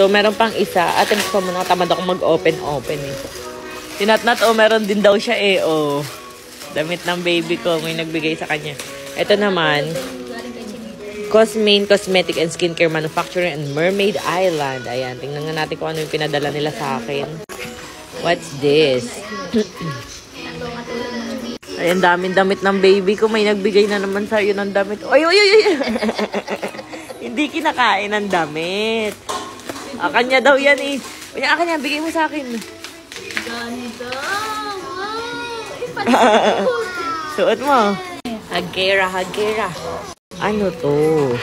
So, meron pang isa. Ate, gusto mo na, tamad ako mag-open eh. Tinatnat, meron din daw siya eh, Damit ng baby ko, may nagbigay sa kanya. Ito naman, Cosmaine Cosmetic and Skincare Manufacturer and Mermaid Island. Ayan, tingnan nga natin kung ano yung pinadala nila sa akin. What's this? Ayan, daming damit ng baby ko. May nagbigay na naman sa'yo ng damit. Oy! Hindi kinakain ng damit. Kanya daw yan eh. Kanya, bigay mo sa akin. Ganito. Suot mo. Hagera. Ano to?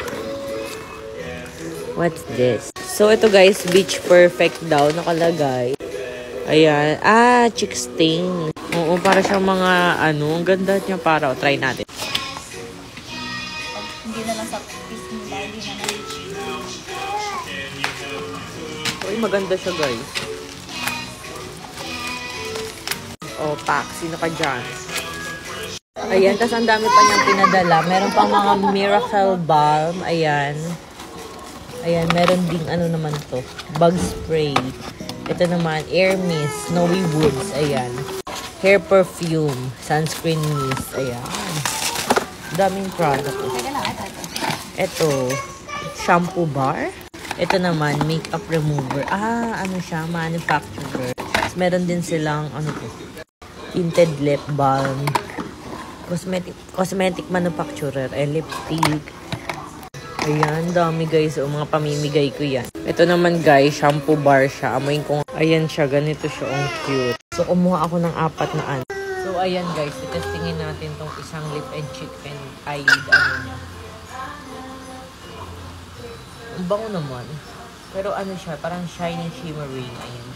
What's this? So, ito guys, Beach Perfect daw nakalagay. Ayan. Chick stain. Oo, para siyang mga, ang ganda niya para. Try natin. Hindi na lang sa piece mo tayo. Uy, maganda siya guys. Pak, sino ka dyan? Ayan, tas ang dami pa niyang pinadala. Meron pang mga Miracle Balm. Ayan. Ayan, meron ding naman to. Bug spray. Ito naman, Air Mist, Snowy Woods. Ayan. Hair perfume, sunscreen mist. Ayan. Daming product. Ito, shampoo bar. Ito naman, makeup remover. Ano siya? Manufacturer. Meron din silang, tinted lip balm. Cosmetic manufacturer. Lipstick. Ayan, dami guys. Mga pamimigay ko yan. Ito naman guys, shampoo bar siya. Amoyin ko. Ayan siya, ganito siya. Ang cute. So, kumuha ako ng 4 na So, ayan guys, testingin natin tong isang lip and cheek and eyelid. Niya. Ang bango naman. Pero siya, parang shiny shimmery. Ayan.